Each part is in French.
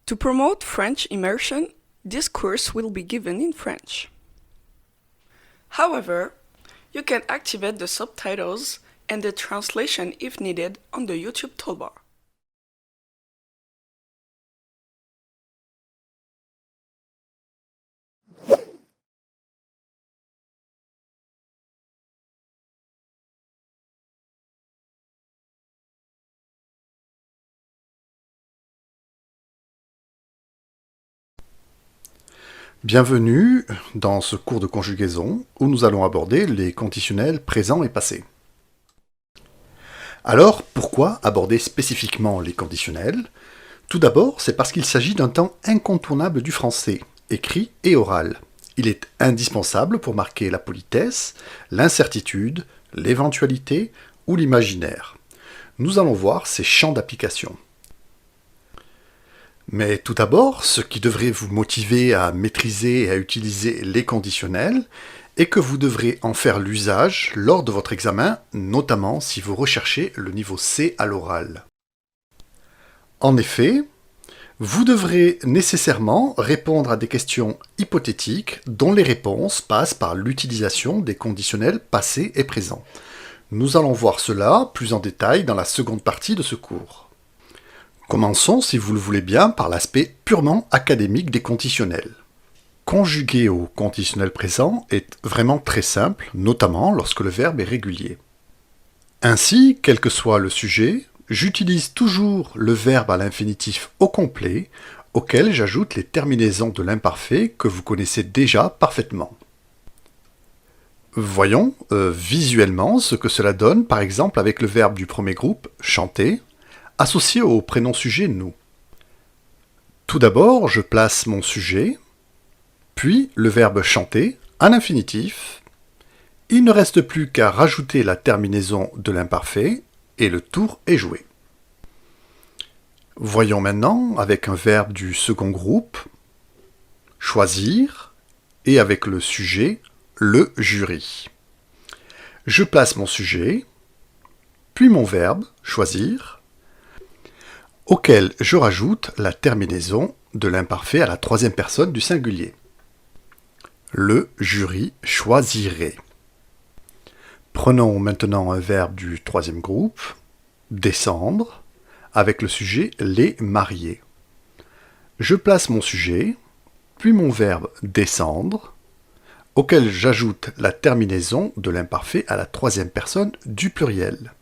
To promote French immersion, this course will be given in French. However, you can activate the subtitles and the translation if needed on the YouTube toolbar. Bienvenue dans ce cours de conjugaison où nous allons aborder les conditionnels présents et passés. Alors, pourquoi aborder spécifiquement les conditionnels? Tout d'abord, c'est parce qu'il s'agit d'un temps incontournable du français, écrit et oral. Il est indispensable pour marquer la politesse, l'incertitude, l'éventualité ou l'imaginaire. Nous allons voir ces champs d'application. Mais tout d'abord, ce qui devrait vous motiver à maîtriser et à utiliser les conditionnels est que vous devrez en faire l'usage lors de votre examen, notamment si vous recherchez le niveau C à l'oral. En effet, vous devrez nécessairement répondre à des questions hypothétiques dont les réponses passent par l'utilisation des conditionnels passés et présents. Nous allons voir cela plus en détail dans la seconde partie de ce cours. Commençons, si vous le voulez bien, par l'aspect purement académique des conditionnels. Conjuguer au conditionnel présent est vraiment très simple, notamment lorsque le verbe est régulier. Ainsi, quel que soit le sujet, j'utilise toujours le verbe à l'infinitif au complet, auquel j'ajoute les terminaisons de l'imparfait que vous connaissez déjà parfaitement. Voyons visuellement ce que cela donne, par exemple avec le verbe du premier groupe, chanter, associé au prénom sujet nous. Tout d'abord, je place mon sujet, puis le verbe chanter à l'infinitif. Il ne reste plus qu'à rajouter la terminaison de l'imparfait et le tour est joué. Voyons maintenant avec un verbe du second groupe, choisir, et avec le sujet, le jury. Je place mon sujet, puis mon verbe, choisir, auquel je rajoute la terminaison de l'imparfait à la troisième personne du singulier. Le jury choisirait. Prenons maintenant un verbe du troisième groupe, descendre, avec le sujet les mariés. Je place mon sujet, puis mon verbe descendre, auquel j'ajoute la terminaison de l'imparfait à la troisième personne du pluriel.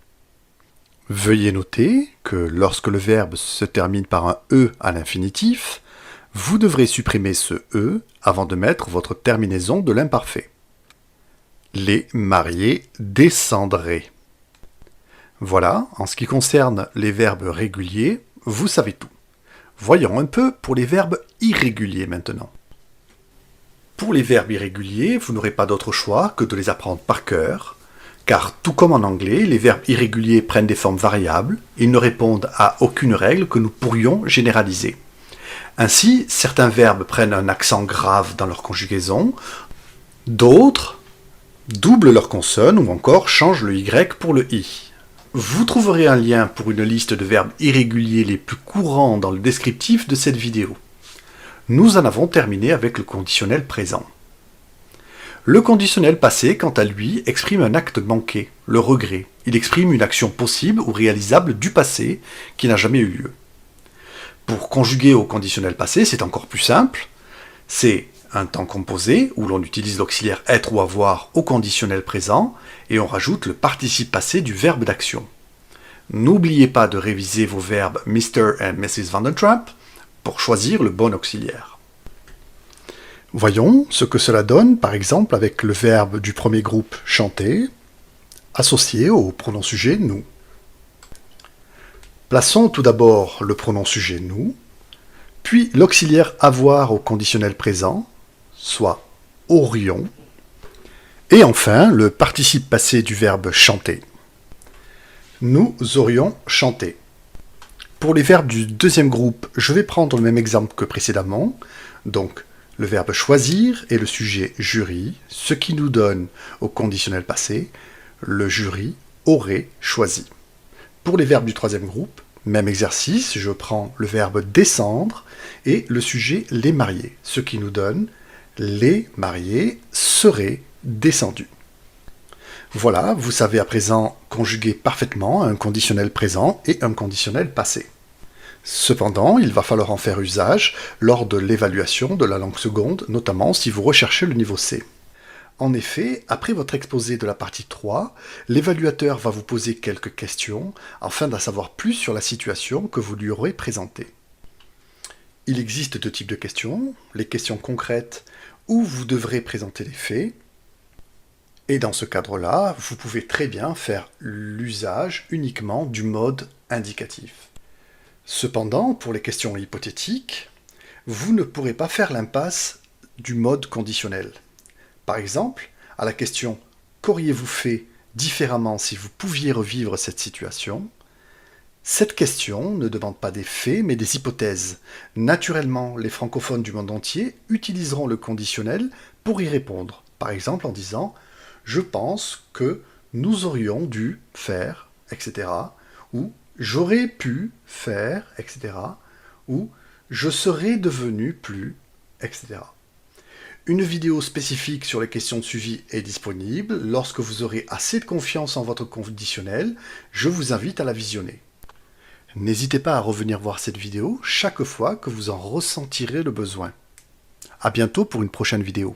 Veuillez noter que lorsque le verbe se termine par un « e » à l'infinitif, vous devrez supprimer ce « e » avant de mettre votre terminaison de l'imparfait. Les mariés descendraient. Voilà, en ce qui concerne les verbes réguliers, vous savez tout. Voyons un peu pour les verbes irréguliers maintenant. Pour les verbes irréguliers, vous n'aurez pas d'autre choix que de les apprendre par cœur, car tout comme en anglais, les verbes irréguliers prennent des formes variables, ils ne répondent à aucune règle que nous pourrions généraliser. Ainsi, certains verbes prennent un accent grave dans leur conjugaison, d'autres doublent leur consonne ou encore changent le y pour le i. Vous trouverez un lien pour une liste de verbes irréguliers les plus courants dans le descriptif de cette vidéo. Nous en avons terminé avec le conditionnel présent. Le conditionnel passé, quant à lui, exprime un acte manqué, le regret. Il exprime une action possible ou réalisable du passé qui n'a jamais eu lieu. Pour conjuguer au conditionnel passé, c'est encore plus simple. C'est un temps composé où l'on utilise l'auxiliaire être ou avoir au conditionnel présent et on rajoute le participe passé du verbe d'action. N'oubliez pas de réviser vos verbes Mr. et Mrs. Van der Tramp pour choisir le bon auxiliaire. Voyons ce que cela donne, par exemple, avec le verbe du premier groupe « chanter » associé au pronom sujet « nous ». Plaçons tout d'abord le pronom sujet « nous », puis l'auxiliaire « avoir » au conditionnel présent, soit « aurions », et enfin le participe passé du verbe « chanter ». Nous aurions chanté. Pour les verbes du deuxième groupe, je vais prendre le même exemple que précédemment, donc le verbe choisir et le sujet jury, ce qui nous donne au conditionnel passé, le jury aurait choisi. Pour les verbes du troisième groupe, Même exercice, je prends le verbe descendre et le sujet les mariés, ce qui nous donne les mariés seraient descendus. Voilà, vous savez à présent conjuguer parfaitement un conditionnel présent et un conditionnel passé. Cependant, il va falloir en faire usage lors de l'évaluation de la langue seconde, notamment si vous recherchez le niveau C. En effet, après votre exposé de la partie 3, l'évaluateur va vous poser quelques questions afin d'en savoir plus sur la situation que vous lui aurez présentée. Il existe deux types de questions, les questions concrètes où vous devrez présenter les faits, et dans ce cadre-là, vous pouvez très bien faire l'usage uniquement du mode indicatif. Cependant, pour les questions hypothétiques, vous ne pourrez pas faire l'impasse du mode conditionnel. Par exemple, à la question « Qu'auriez-vous fait différemment si vous pouviez revivre cette situation ?», cette question ne demande pas des faits mais des hypothèses. Naturellement, les francophones du monde entier utiliseront le conditionnel pour y répondre. Par exemple en disant « Je pense que nous aurions dû faire, etc. » ou « J'aurais pu faire, etc. » ou « Je serais devenu plus, etc. » Une vidéo spécifique sur les questions de suivi est disponible. Lorsque vous aurez assez de confiance en votre conditionnel, je vous invite à la visionner. N'hésitez pas à revenir voir cette vidéo chaque fois que vous en ressentirez le besoin. À bientôt pour une prochaine vidéo.